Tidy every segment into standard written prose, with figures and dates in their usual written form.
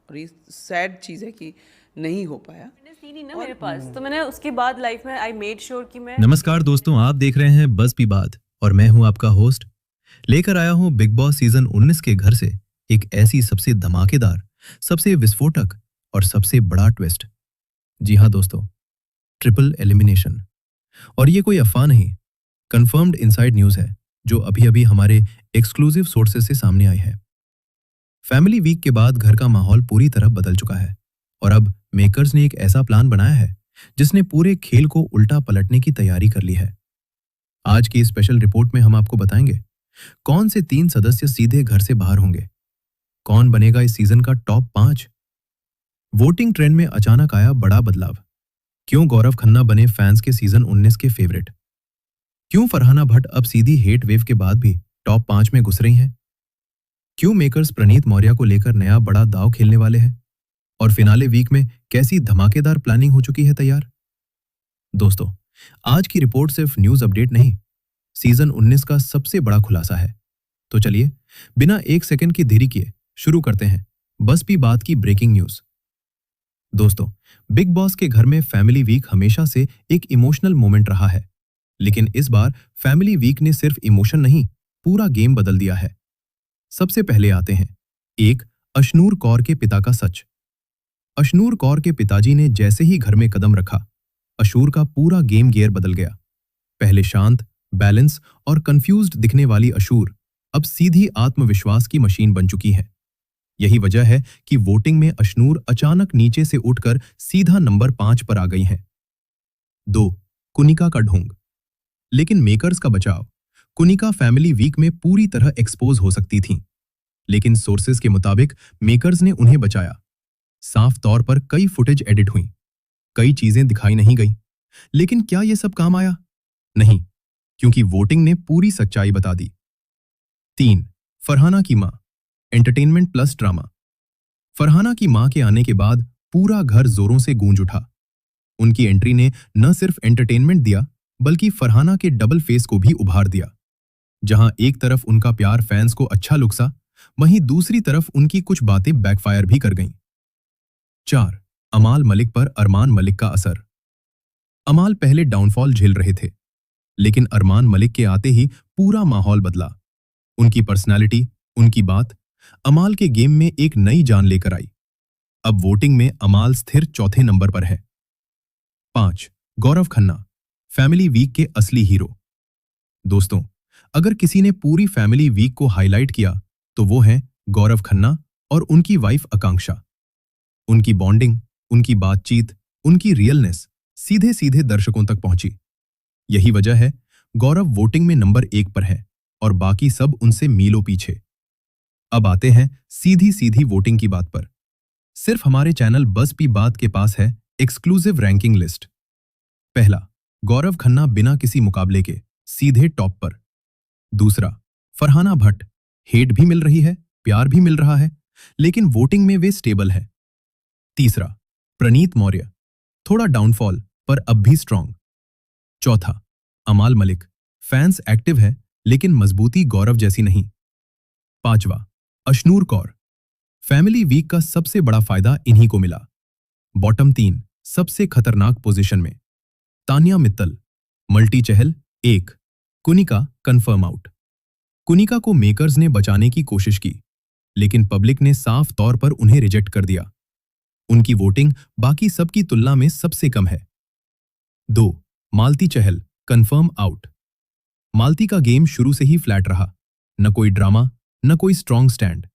और ये सैड चीज़ है कि नहीं हो पाया। मैंने सी नहीं ना मेरे पास, तो मैंने उसके बाद लाइफ में आई मेड श्योर कि मैं नमस्कार दोस्तों, आप देख रहे हैं बस भी बात और मैं हूं आपका होस्ट। लेकर आया हूं बिग बॉस सीजन 19 के घर से एक ऐसी सबसे धमाकेदार, सबसे विस्फोटक और सबसे बड़ा ट्विस्ट। जी हां दोस्तों, ट्रिपल एलिमिनेशन। और ये कोई अफवाह नहीं, कंफर्म्ड इनसाइड न्यूज है जो अभी-अभी हमारे एक्सक्लूसिव सोर्सेज से सामने आई है। फैमिली वीक के बाद घर का माहौल पूरी तरह बदल चुका है और अब मेकर्स ने एक ऐसा प्लान बनाया है जिसने पूरे खेल को उल्टा पलटने की तैयारी कर ली है। आज की स्पेशल रिपोर्ट में हम आपको बताएंगे कौन से 3 सदस्य सीधे घर से बाहर होंगे, कौन बनेगा इस सीजन का टॉप 5, वोटिंग ट्रेंड में अचानक आया बड़ा बदलाव, क्यों गौरव खन्ना बने फैंस के सीजन 19 के फेवरेट, क्यों फरहाना भट्ट अब सीधी हेट वेव के बाद भी टॉप 5 में घुस रही हैं, क्यों मेकर्स प्रणीत मौर्य को लेकर नया बड़ा दांव खेलने वाले हैं, और फिनाले वीक में कैसी धमाकेदार प्लानिंग हो चुकी है तैयार। दोस्तों, आज की रिपोर्ट सिर्फ न्यूज अपडेट नहीं, सीजन 19 का सबसे बड़ा खुलासा है। तो चलिए बिना एक सेकंड की देरी किए शुरू करते हैं बस भी बात की ब्रेकिंग न्यूज। दोस्तों, बिग बॉस के घर में फैमिली वीक हमेशा से एक इमोशनल मोमेंट रहा है, लेकिन इस बार फैमिली वीक ने सिर्फ इमोशन नहीं, पूरा गेम बदल दिया है। सबसे पहले आते हैं एक अशनूर कौर के पिता का सच। अशनूर कौर के पिताजी ने जैसे ही घर में कदम रखा, अशूर का पूरा गेम गियर बदल गया। पहले शांत, बैलेंस और कंफ्यूज्ड दिखने वाली अशूर अब सीधी आत्मविश्वास की मशीन बन चुकी है। यही वजह है कि वोटिंग में अशनूर अचानक नीचे से उठकर सीधा नंबर 5 पर आ गई हैं। 2. कुनिका का ढोंग। लेकिन मेकर्स का बचाव। कुनिका फैमिली वीक में पूरी तरह एक्सपोज हो सकती थीं, लेकिन सोर्सेज के मुताबिक मेकर्स ने उन्हें बचाया। साफ तौर पर कई फुटेज एडिट हुई, कई चीजें दिखाई नहीं गई, लेकिन क्या यह सब काम आया? नहीं, क्योंकि वोटिंग ने पूरी सच्चाई बता दी। 3. फरहाना की मां, एंटरटेनमेंट प्लस ड्रामा। फरहाना की मां के आने के बाद पूरा घर जोरों से गूंज उठा। उनकी एंट्री ने न सिर्फ एंटरटेनमेंट दिया, बल्कि फरहाना के डबल फेस को भी उभार दिया। जहां एक तरफ उनका प्यार फैंस को अच्छा लुक्सा, वहीं दूसरी तरफ उनकी कुछ बातें बैकफायर भी कर गईं। 4. अमाल मलिक पर अरमान मलिक का असर। अमाल पहले डाउनफॉल झेल रहे थे, लेकिन अरमान मलिक के आते ही पूरा माहौल बदला। उनकी पर्सनालिटी, उनकी बात अमाल के गेम में एक नई जान लेकर आई। अब वोटिंग में अमाल स्थिर चौथे नंबर पर है। 5. गौरव खन्ना, फैमिली वीक के असली हीरो। दोस्तों, अगर किसी ने पूरी फैमिली वीक को हाईलाइट किया तो वो है गौरव खन्ना और उनकी वाइफ आकांक्षा। उनकी बॉन्डिंग, उनकी बातचीत, उनकी रियलनेस सीधे सीधे दर्शकों तक पहुंची। यही वजह है गौरव वोटिंग में नंबर 1 पर है और बाकी सब उनसे मीलों पीछे। अब आते हैं सीधी सीधी वोटिंग की बात पर। सिर्फ हमारे चैनल बस भी बात के पास है एक्सक्लूसिव रैंकिंग लिस्ट। पहला, गौरव खन्ना बिना किसी मुकाबले के सीधे टॉप पर। दूसरा, फरहाना भट्ट, हेट भी मिल रही है, प्यार भी मिल रहा है, लेकिन वोटिंग में वे स्टेबल है। तीसरा, प्रणीत मौर्य, थोड़ा डाउनफॉल पर अब भी स्ट्रांग। चौथा, अमाल मलिक, फैंस एक्टिव है लेकिन मजबूती गौरव जैसी नहीं। पांचवा, अशनूर कौर, फैमिली वीक का सबसे बड़ा फायदा इन्हीं को मिला। बॉटम 3, सबसे खतरनाक पोजीशन में तानिया मित्तल, मल्टी चहल 1, कुनिका कंफर्म आउट। कुनिका को मेकर्स ने बचाने की कोशिश की, लेकिन पब्लिक ने साफ तौर पर उन्हें रिजेक्ट कर दिया। उनकी वोटिंग बाकी सबकी तुलना में सबसे कम है। 2, मालती चहल कंफर्म आउट। मालती का गेम शुरू से ही फ्लैट रहा, न कोई ड्रामा, न कोई स्ट्रॉन्ग स्टैंड।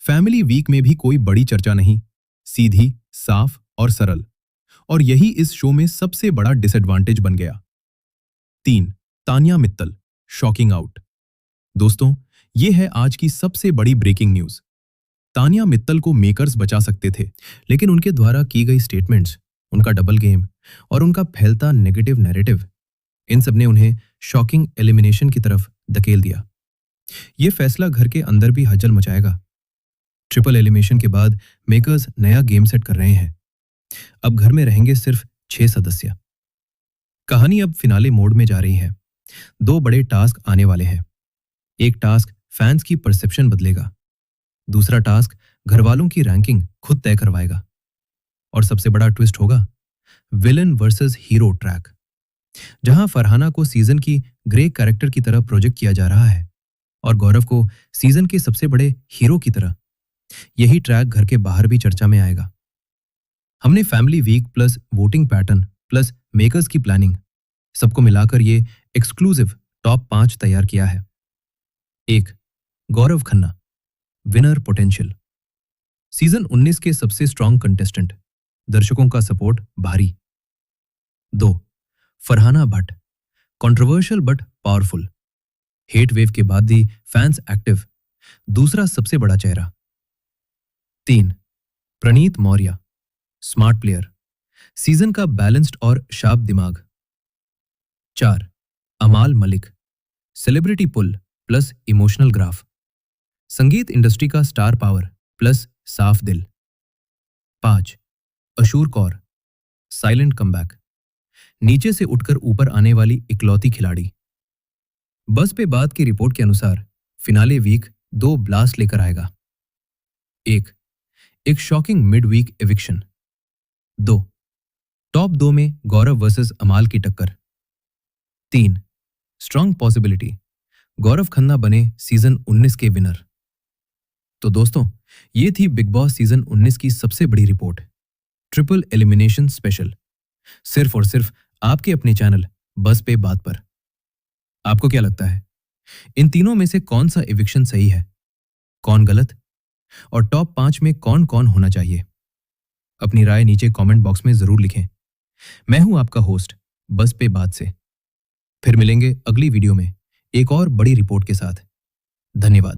फैमिली वीक में भी कोई बड़ी चर्चा नहीं, सीधी, साफ और सरल, और यही इस शो में सबसे बड़ा डिसएडवांटेज बन गया। 3, तानिया मित्तल, शॉकिंग आउट। दोस्तों, ये है आज की सबसे बड़ी ब्रेकिंग न्यूज। तानिया मित्तल को मेकर्स बचा सकते थे, लेकिन उनके द्वारा की गई स्टेटमेंट्स, उनका डबल गेम और उनका फैलता नेगेटिव नैरेटिव, इन सब ने उन्हें शॉकिंग एलिमिनेशन की तरफ धकेल दिया। यह फैसला घर के अंदर भी हलचल मचाएगा। ट्रिपल एलिमिनेशन के बाद मेकर्स नया गेम सेट कर रहे हैं। अब घर में रहेंगे सिर्फ 6 सदस्य। कहानी अब फिनाले मोड में जा रही है। 2 बड़े टास्क आने वाले हैं। एक टास्क फैंस की परसेप्शन बदलेगा, दूसरा टास्क घर वालों की रैंकिंग खुद तय करवाएगा। और सबसे बड़ा ट्विस्ट होगा विलन वर्सेस हीरो ट्रैक, जहां फरहाना को सीजन की ग्रे कैरेक्टर की तरह प्रोजेक्ट किया जा रहा है और गौरव को सीजन के सबसे बड़े हीरो की तरह। यही ट्रैक घर के बाहर भी चर्चा में आएगा। हमने family week plus voting pattern plus makers की प्लानिंग सबको मिलाकर ये एक्सक्लूसिव टॉप 5 तैयार किया है। 1. Gaurav Khanna, winner potential. Season 19 के सबसे स्ट्रॉन्ग कंटेस्टेंट, दर्शकों का सपोर्ट भारी। 2. Farhana Bhatt, controversial but powerful. Hate wave के बाद भी फैंस एक्टिव, दूसरा सबसे बड़ा चेहरा। 3. प्रणीत मौर्य, स्मार्ट प्लेयर, सीजन का बैलेंस्ड और शार्प दिमाग। 4. अमाल मलिक, सेलिब्रिटी पुल प्लस इमोशनल ग्राफ, संगीत इंडस्ट्री का स्टार पावर प्लस साफ दिल। 5. अशूर कौर, साइलेंट कमबैक, नीचे से उठकर ऊपर आने वाली इकलौती खिलाड़ी। बस पे बात की रिपोर्ट के अनुसार फिनाले वीक 2 ब्लास्ट लेकर आएगा। 1. एक shocking mid week eviction. 2. Top 2 में गौरव वर्सेस अमाल की टक्कर। 3. स्ट्रॉन्ग पॉसिबिलिटी गौरव खन्ना बने सीजन 19 के विनर। तो दोस्तों, ये थी बिग बॉस सीजन 19 की सबसे बड़ी रिपोर्ट, ट्रिपल एलिमिनेशन स्पेशल, सिर्फ और सिर्फ आपके अपने चैनल बस पे बात पर। आपको क्या लगता है, इन तीनों में से कौन सा एविक्शन सही है, कौन गलत, और टॉप 5 में कौन कौन होना चाहिए? अपनी राय नीचे कमेंट बॉक्स में जरूर लिखें। मैं हूं आपका होस्ट बस पे बात से। फिर मिलेंगे अगली वीडियो में एक और बड़ी रिपोर्ट के साथ। धन्यवाद।